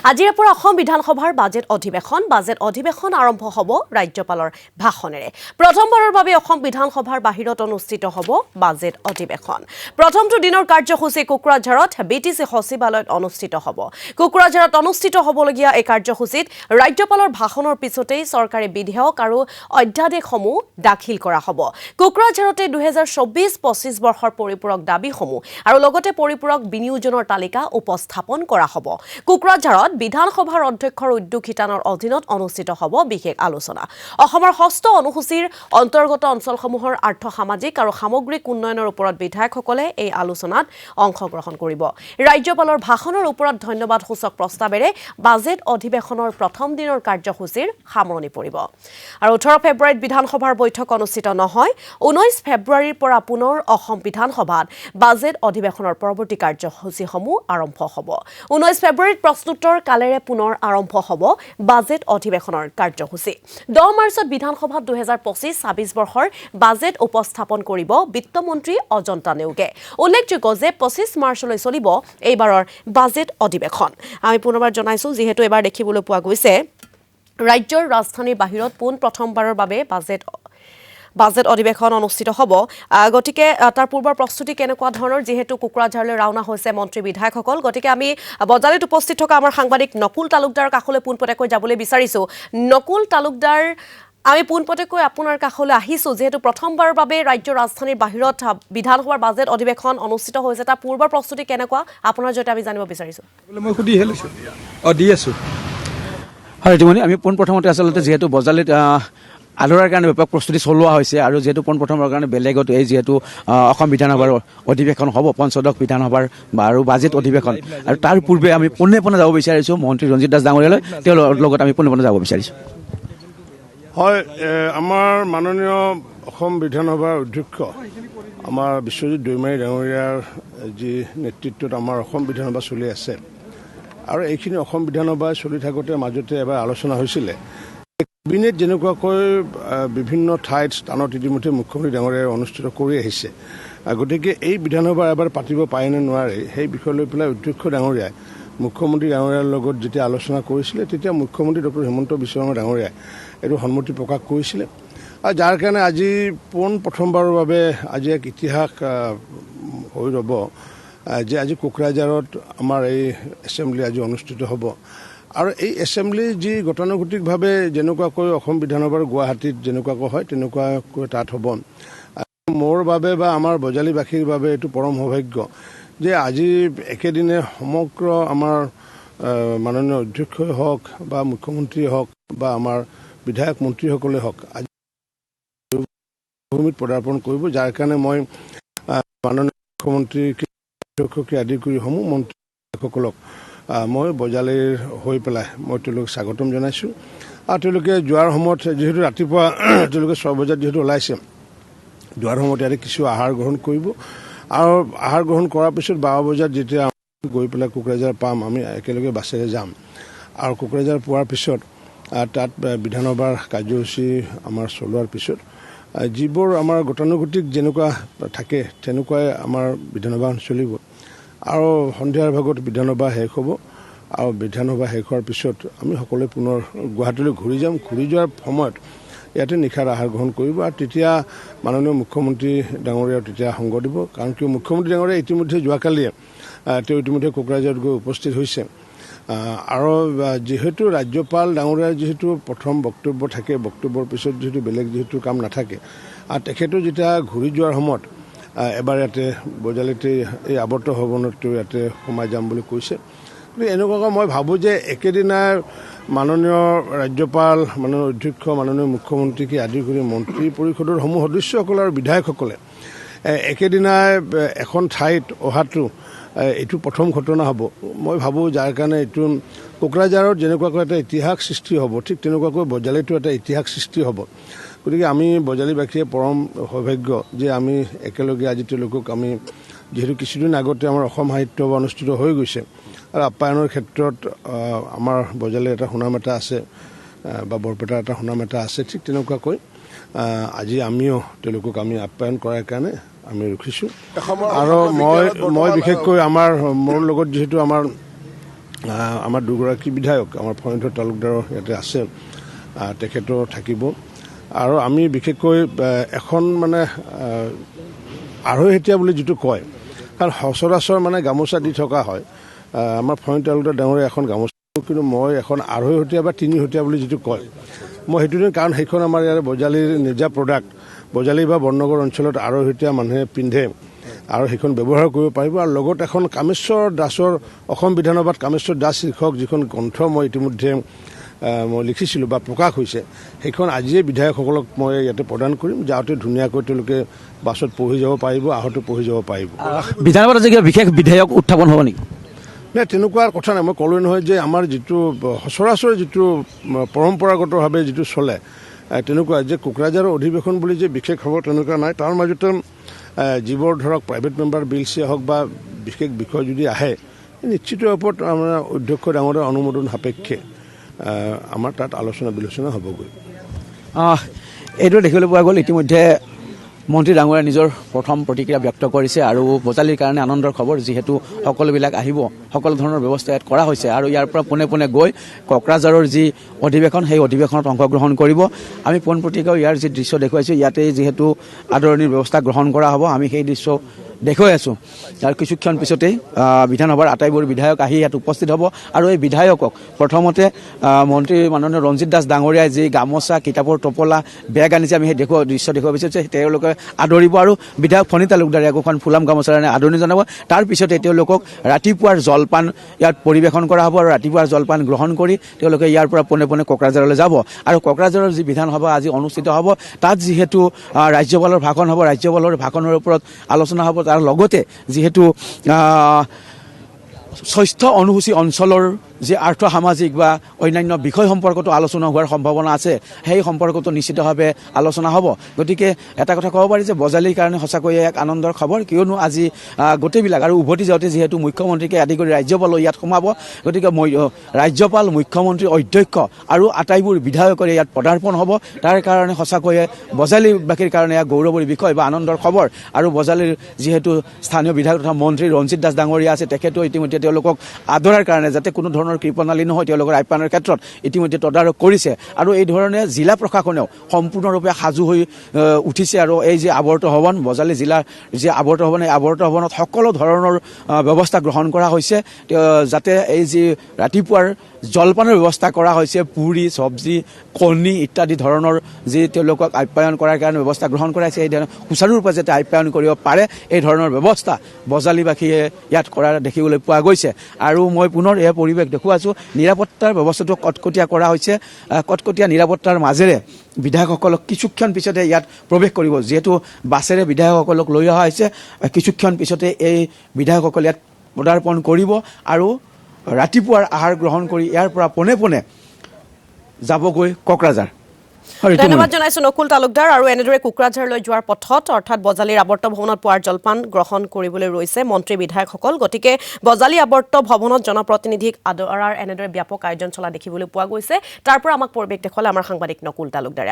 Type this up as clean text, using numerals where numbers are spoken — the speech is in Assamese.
আজিৰ পৰা অসম বিধানসভাৰ বাজেট অধিৱেশন আৰম্ভ হ'ব ৰাজ্যপালৰ ভাষণেৰে। প্ৰথমবাৰৰ বাবে অসম বিধানসভাৰ বাহিৰত অনুষ্ঠিত হ'ব বাজেট অধিৱেশন। প্ৰথমটো দিনৰ কাৰ্যসূচী কোকৰাঝাৰত বিটিচি সচিবালয়ত অনুষ্ঠিত হ'ব। কোকৰাঝাৰত অনুষ্ঠিত হ'বলগীয়া এই কাৰ্যসূচীত ৰাজ্যপালৰ ভাষণৰ পিছতেই চৰকাৰী বিধেয়ক আৰু অধ্যাদেশসমূহ দাখিল কৰা হ'ব। কোকৰাঝাৰতে 2024-25 বৰ্ষৰ পৰিপূৰক দাবীসমূহ আৰু লগতে পৰিপূৰক বিনিয়োজনৰ তালিকা উপস্থাপন কৰা হ'ব। কোকৰাঝাৰত বিধানসভাৰ অধ্যক্ষৰ উদ্যোগ শিতানৰ অধীনত অনুষ্ঠিত হ'ব বিশেষ আলোচনা। অসমৰ 6ষ্ঠ অনুসূচীৰ অন্তৰ্গত অঞ্চলসমূহৰ আৰ্থ সামাজিক আৰু সামগ্ৰিক উন্নয়নৰ ওপৰত বিধায়কসকলে এই আলোচনাত অংশগ্ৰহণ কৰিব। ৰাজ্যপালৰ ভাষণৰ ওপৰত ধন্যবাদসূচক প্ৰস্তাৱেৰে বাজেট অধিৱেশনৰ প্ৰথম দিনৰ কাৰ্যসূচীৰ সামৰণি পৰিব। আৰু 18 ফেব্ৰুৱাৰীত বিধানসভাৰ বৈঠক অনুষ্ঠিত নহয়। 19 ফেব্ৰুৱাৰীৰ পৰা পুনৰ অসম বিধানসভাত বাজেট অধিৱেশনৰ পৰৱৰ্তী কাৰ্যসূচীসমূহ আৰম্ভ হ'ব। 19 ফেব্ৰুৱাৰীত প্ৰশ্নোত্তৰ কালেৰে পুনৰ আৰম্ভ হ'ব বাজেট অধিৱেশনৰ কাৰ্যসূচী। 10 মাৰ্চত বিধানসভাত 2025-26 বৰ্ষৰ বাজেট উপস্থাপন কৰিব বিত্তমন্ত্ৰী অজন্তা নেওগে। উল্লেখযোগ্য যে 25 মাৰ্চলৈ চলিব এইবাৰৰ বাজেট অধিৱেশন। আমি পুনৰবাৰ জনাইছো যিহেতু এবাৰ দেখিবলৈ পোৱা গৈছে ৰাজ্যৰ ৰাজধানীৰ বাহিৰত প্ৰথমবাৰৰ বাবে বাজেট অধিৱেশন অনুষ্ঠিত হ'ব। গতিকে তাৰ পূৰ্বৰ প্ৰস্তুতি কেনেকুৱা ধৰণৰ, যিহেতু কোকৰাঝাৰলৈ ৰাওনা হৈছে মন্ত্ৰী বিধায়কসকল। গতিকে আমি বজালিত উপস্থিত থকা আমাৰ সাংবাদিক নকুল তালুকদাৰৰ কাষলৈ পোনপটীয়াকৈ যাবলৈ বিচাৰিছোঁ। নকুল তালুকদাৰ, আমি পোনপটীয়াকৈ আপোনাৰ কাষলৈ আহিছোঁ যিহেতু প্ৰথমবাৰৰ বাবে ৰাজ্যৰ ৰাজধানীৰ বাহিৰত বিধানসভাৰ বাজেট অধিৱেশন অনুষ্ঠিত হৈছে। তাৰ পূৰ্বৰ প্ৰস্তুতি কেনেকুৱা আপোনাৰ জৰিয়তে আমি জানিব বিচাৰিছোঁ। মই সুধিহে লৈছোঁ দি আছোঁ। হয় ইতিমধ্যে আমি পোনপ্ৰথমতে আচলতে যিহেতু বজালিত আদৰাৰ কাৰণে ব্যাপক প্ৰস্তুতি চলোৱা হৈছে আৰু যিহেতু পোনপ্ৰথমৰ কাৰণে বেলেগত এই যিহেতু অসম বিধানসভাৰ অধিৱেশন হ'ব, পঞ্চদশ বিধানসভাৰ আৰু বাজেট অধিৱেশন, আৰু তাৰ পূৰ্বে আমি পোনে যাব বিচাৰিছোঁ মন্ত্ৰী ৰঞ্জিত দাস ডাঙৰীয়ালৈ, তেওঁৰ লগত আমি পোনে যাব বিচাৰিছোঁ। হয়, আমাৰ মাননীয় অসম বিধানসভাৰ অধ্যক্ষ আমাৰ বিশ্বজিৎ দৈমাৰী ডাঙৰীয়াৰ যি নেতৃত্বত আমাৰ অসম বিধানসভা চলি আছে আৰু এইখিনি অসম বিধানসভা চলি থাকোঁতে মাজতে এবাৰ আলোচনা হৈছিলে। কেবিনেট যেনেকুৱাকৈ বিভিন্ন ঠাইত স্থানত ইতিমধ্যে মুখ্যমন্ত্ৰী ডাঙৰীয়াই অনুষ্ঠিত কৰি আহিছে। গতিকে এই বিধানসভা এবাৰ পাতিব পাৰে নে নোৱাৰে সেই বিষয় লৈ পেলাই অধ্যক্ষ ডাঙৰীয়াই মুখ্যমন্ত্ৰী ডাঙৰীয়াৰ লগত যেতিয়া আলোচনা কৰিছিলে তেতিয়া মুখ্যমন্ত্ৰী ডক্টৰ হিমন্ত বিশ্ব শৰ্মা ডাঙৰীয়াই এইটো সন্মতি প্ৰকাশ কৰিছিলে। আৰু যাৰ কাৰণে আজি প্ৰথমবাৰৰ বাবে আজি এক ইতিহাস হৈ ৰ'ব যে আজি কোকৰাঝাৰত আমাৰ এই এছেম্বলি আজি অনুষ্ঠিত হ'ব। আৰু এই এছেম্বলি যি গতানুগতিকভাৱে যেনেকুৱাকৈ অসম বিধানসভাৰ গুৱাহাটীত যেনেকুৱাকৈ হয় তেনেকুৱাকৈ তাত হ'ব। মোৰ বাবে বা আমাৰ বজালীবাসীৰ বাবে এইটো পৰম সৌভাগ্য যে আজি একেদিনে সমগ্ৰ আমাৰ মাননীয় অধ্যক্ষই হওক বা মুখ্যমন্ত্ৰীয়ে হওক বা আমাৰ বিধায়ক মন্ত্ৰীসকলে হওক আজি ভূমিত পদাৰ্পণ কৰিব। যাৰ কাৰণে মই মাননীয় মুখ্যমন্ত্ৰীকে আদি কৰি সমূহ মন্ত্ৰীসকলক মই বজালীৰ হৈ পেলাই মই তেওঁলোকক স্বাগতম জনাইছোঁ। আৰু তেওঁলোকে যোৱাৰ সময়ত যিহেতু ৰাতিপুৱা তেওঁলোকে 6 বজাত যিহেতু ওলাইছে, যোৱাৰ সময়ত ইয়াতে কিছু আহাৰ গ্ৰহণ কৰিব আৰু আহাৰ গ্ৰহণ কৰাৰ পিছত 12 বজাত যেতিয়া গৈ পেলাই কোকৰাঝাৰ পাম, আমি একেলগে বাছেৰে যাম। আৰু কোকৰাঝাৰ পোৱাৰ পিছত তাত বিধানসভাৰ কাৰ্যসূচী আমাৰ চলোৱাৰ পিছত যিবোৰ আমাৰ গতানুগতিক যেনেকুৱা থাকে তেনেকুৱাই আমাৰ বিধানসভাখন চলিব। আৰু সন্ধিয়াৰ ভাগত বিধানসভা শেষ হ'ব আৰু বিধানসভা শেষ হোৱাৰ পিছত আমি সকলোৱে পুনৰ গুৱাহাটীলৈ ঘূৰি যাম। ঘূৰি যোৱাৰ সময়ত ইয়াতে নিশাৰ আহাৰ গ্ৰহণ কৰিব আৰু তেতিয়া মাননীয় মুখ্যমন্ত্ৰী ডাঙৰীয়াও তেতিয়া সংগ দিব। কাৰণ কিয় মুখ্যমন্ত্ৰী ডাঙৰীয়া ইতিমধ্যে যোৱাকালিয়ে তেওঁ ইতিমধ্যে কোকৰাঝাৰত গৈ উপস্থিত হৈছে। আৰু যিহেতু ৰাজ্যপাল ডাঙৰীয়াৰ যিহেতু প্ৰথম বক্তব্য থাকে, বক্তব্যৰ পিছত যিহেতু বেলেগ যিহেতু কাম নাথাকে আৰু তেখেতো যেতিয়া ঘূৰি যোৱাৰ সময়ত এবাৰ ইয়াতে বজালিতে এই আৱৰ্ত ভৱনত ইয়াতে সোমাই যাম বুলি কৈছে। গতিকে এনেকুৱাকৈ মই ভাবোঁ যে একেদিনাই মাননীয় ৰাজ্যপাল, মাননীয় অধ্যক্ষ, মাননীয় মুখ্যমন্ত্ৰীকে আদি কৰি মন্ত্ৰী পৰিষদৰ সমূহ সদস্যসকলে আৰু বিধায়কসকলে একেদিনাই এখন ঠাইত অহাটো এইটো প্ৰথম ঘটনা হ'ব। মই ভাবোঁ যাৰ কাৰণে এইটো কোকৰাঝাৰত যেনেকুৱাকৈ এটা ইতিহাস সৃষ্টি হ'ব, ঠিক তেনেকুৱাকৈ বজালিতো এটা ইতিহাস সৃষ্টি হ'ব। গতিকে আমি বজালীবাসীয়ে পৰম সৌভাগ্য যে আমি একেলগে আজি তেওঁলোকক আমি যিহেতু কিছুদিন আগতে আমাৰ অসম সাহিত্য সভা অনুষ্ঠিত হৈ গৈছে আৰু আপ্যায়নৰ ক্ষেত্ৰত আমাৰ বজালীৰ এটা সুনাম এটা আছে বা বৰপেটাৰ এটা সুনাম এটা আছে। ঠিক তেনেকুৱাকৈ আজি আমিও তেওঁলোকক আমি আপ্যায়ন কৰাৰ কাৰণে আমি ৰখিছোঁ। আৰু মই বিশেষকৈ মোৰ লগত যিহেতু আমাৰ আমাৰ দুগৰাকী বিধায়ক আমাৰ ফণীধৰ তালুকদাৰৰ ইয়াতে আছে, তেখেতো থাকিব। আৰু আমি বিশেষকৈ এখন মানে আঢ়ৈহেটীয়া বুলি যিটো কয়, কাৰণ সচৰাচৰ মানে গামোচা দি থকা হয়, আমাৰ ফণী তালুকদাৰ ডাঙৰীয়া এখন গামোচা, কিন্তু মই এখন আঢ়ৈহতীয়া বা তিনিহতীয়া বুলি যিটো কয়, মই সেইটো দিন, কাৰণ সেইখন আমাৰ ইয়াৰ বজালীৰ নিজা প্ৰডাক্ট। বজালী বা বৰ্ণনগৰ অঞ্চলত আঢ়ৈহতীয়া মানুহে পিন্ধে আৰু সেইখন ব্যৱহাৰ কৰিব পাৰিব। আৰু লগত এখন কামেশ্বৰ দাসৰ অসম বিধানসভাত কামেশ্বৰ দাস শীৰ্ষক যিখন গ্ৰন্থ মই ইতিমধ্যে মই লিখিছিলোঁ বা প্ৰকাশ হৈছে, সেইখন আজিয়ে বিধায়কসকলক মই ইয়াতে প্ৰদান কৰিম, যাওঁতে ধুনীয়াকৈ তেওঁলোকে বাছত পঢ়ি যাব পাৰিব, আহোঁতে পঢ়ি যাব পাৰিব। বিধানসভাত আজি কিবা বিশেষ বিধেয়ক উত্থাপন হ'ব নেকি? নাই, তেনেকুৱা কথা নাই। মই ক'লোৱে নহয় যে আমাৰ যিটো সচৰাচৰ যিটো পৰম্পৰাগতভাৱে যিটো চলে, তেনেকুৱা যে কোকৰাঝাৰৰ অধিৱেশন বুলি যে বিশেষ হ'ব তেনেকুৱা নাই। তাৰ মাজতে যিবোৰ ধৰক প্ৰাইভেট মেম্বাৰ বিলছেই হওক বা বিশেষ বিষয় যদি আহে, নিশ্চিত ওপৰত আমাৰ অধ্যক্ষ ডাঙৰীয়াৰ অনুমোদন সাপেক্ষে আমাৰ তাত আলোচনা বিলোচনা হ'বগৈ। এইটো দেখিবলৈ পোৱা গ'ল ইতিমধ্যে মন্ত্ৰী ডাঙৰীয়াই নিজৰ প্ৰথম প্ৰতিক্ৰিয়া ব্যক্ত কৰিছে আৰু বজালীৰ কাৰণে আনন্দৰ খবৰ, যিহেতু সকলোবিলাক আহিব, সকলো ধৰণৰ ব্যৱস্থা ইয়াত কৰা হৈছে আৰু ইয়াৰ পৰা পোনে পোনে গৈ কোকৰাঝাৰৰ যি অধিৱেশন, সেই অধিৱেশনত অংশগ্ৰহণ কৰিব। আমি পোনপটীয়াকৈ ইয়াৰ যি দৃশ্য দেখুৱাইছোঁ, ইয়াতে যিহেতু আদৰণিৰ ব্যৱস্থা গ্ৰহণ কৰা হ'ব, আমি সেই দৃশ্য দেখুৱাই আছোঁ। আৰু কিছুক্ষণ পিছতেই বিধানসভাৰ আটাইবোৰ বিধায়ক আহি ইয়াত উপস্থিত হ'ব আৰু এই বিধায়কক প্ৰথমতে মন্ত্ৰী মাননীয় ৰঞ্জিত দাস ডাঙৰীয়াই যি গামোচা, কিতাপৰ টোপোলা, বেগ আনিছে, আমি সেই দৃশ্য দেখুৱাব বিচাৰিছোঁ। তেওঁলোকে আদৰিব আৰু বিধায়ক ফণী তালুকদাৰে একোখন ফুলাম গামোচাৰে আদৰণি জনাব। তাৰ পিছতে তেওঁলোকক ৰাতিপুৱাৰ জলপান ইয়াত পৰিৱেশন কৰা হ'ব আৰু ৰাতিপুৱাৰ জলপান গ্ৰহণ কৰি তেওঁলোকে ইয়াৰ পৰা পোনে পোনে কোকৰাঝাৰলৈ যাব। আৰু কোকৰাঝাৰৰ যি বিধানসভা আজি অনুষ্ঠিত হ'ব, তাত যিহেতু ৰাজ্যপালৰ ভাষণ হ'ব, ৰাজ্যপালৰ ভাষণৰ ওপৰত আলোচনা হ'ব। তাৰ লগতে যিহেতু স্বাস্থ্য অনুসূচী অঞ্চলৰ যি আৰ্থ সামাজিক বা অন্যান্য বিষয় সম্পৰ্কতো আলোচনা হোৱাৰ সম্ভাৱনা আছে, সেই সম্পৰ্কতো নিশ্চিতভাৱে আলোচনা হ'ব। গতিকে এটা কথা ক'ব পাৰি যে বজালীৰ কাৰণে সঁচাকৈয়ে এক আনন্দৰ খবৰ, কিয়নো আজি গোটেইবিলাক আৰু উভতি যাওঁতে যিহেতু মুখ্যমন্ত্ৰীকে আদি কৰি ৰাজ্যপালো ইয়াত সোমাব, গতিকে ৰাজ্যপাল, মুখ্যমন্ত্ৰী, অধ্যক্ষ আৰু আটাইবোৰ বিধায়কৰে ইয়াত পদাৰ্পণ হ'ব। তাৰ কাৰণে সঁচাকৈয়ে বজালীবাসীৰ কাৰণে এক গৌৰৱৰ বিষয় বা আনন্দৰ খবৰ। আৰু বজালীৰ যিহেতু স্থানীয় বিধায়ক তথা মন্ত্ৰী ৰঞ্জিত দাস ডাঙৰীয়া আছে, তেখেতেও ইতিমধ্যে তেওঁলোকক আদৰাৰ কাৰণে যাতে কোনো ধৰণৰ কৃপণালী নহয়, তেওঁলোকৰ আপ্যায়নৰ ক্ষেত্ৰত ইতিমধ্যে তদাৰক কৰিছে। আৰু এই ধৰণে জিলা প্ৰশাসনেও সম্পূৰ্ণৰূপে সাজু হৈ উঠিছে। আৰু এই যে আৱৰ্ত ভৱন, বজালী জিলাৰ যি আৱৰ্ত ভৱন, এই আৱৰ্ত ভৱনত সকলো ধৰণৰ ব্যৱস্থা গ্ৰহণ কৰা হৈছে, যাতে এই যি ৰাতিপুৱাৰ জলপানৰ ব্যৱস্থা কৰা হৈছে, পুৰি, চব্জি, কণী ইত্যাদি ধৰণৰ যি তেওঁলোকক আপ্যায়ন কৰাৰ কাৰণে ব্যৱস্থা গ্ৰহণ কৰা হৈছে, এই ধৰণে সুচাৰুৰূপে যাতে আপ্যায়ন কৰিব পাৰে, এই ধৰণৰ ব্যৱস্থা বজালীবাসীয়ে ইয়াত কৰা দেখিবলৈ পোৱা গৈছে। আৰু মই পুনৰ এই পৰিৱেশ দেখুৱাইছোঁ, নিৰাপত্তাৰ ব্যৱস্থাটো কটকটীয়া কৰা হৈছে। কটকটীয়া নিৰাপত্তাৰ মাজেৰে বিধায়কসকলক কিছুক্ষণ পিছতে ইয়াত প্ৰৱেশ কৰিব, যিহেতু বাছেৰে বিধায়কসকলক লৈ অহা হৈছে। কিছুক্ষণ পিছতে এই বিধায়কসকল ইয়াত পদাৰ্পণ কৰিব আৰু ৰাতিপুৱাৰ আহাৰ গ্ৰহণ কৰি ইয়াৰ পৰা পোনে পোনে যাবগৈ কোকৰাঝাৰ। ধন্যবাদ জনাইছো নকুল তালুকদাৰ। আৰু এনেদৰে কোকৰাঝাৰলৈ যোৱাৰ পথত অৰ্থাৎ বজালীৰ আৱৰ্ত ভৱনত পোৱাৰ জলপান গ্ৰহণ কৰিবলৈ ৰৈছে মন্ত্ৰী বিধায়কসকল। গতিকে বজালী আৱৰ্ত ভৱনত জনপ্ৰতিনিধিক আদৰাৰ এনেদৰে ব্যাপক আয়োজন চলা দেখিবলৈ পোৱা গৈছে। তাৰ পৰা আমাক পৰিৱেশ দেখুৱালে আমাৰ সাংবাদিক নকুল তালুকদাৰে।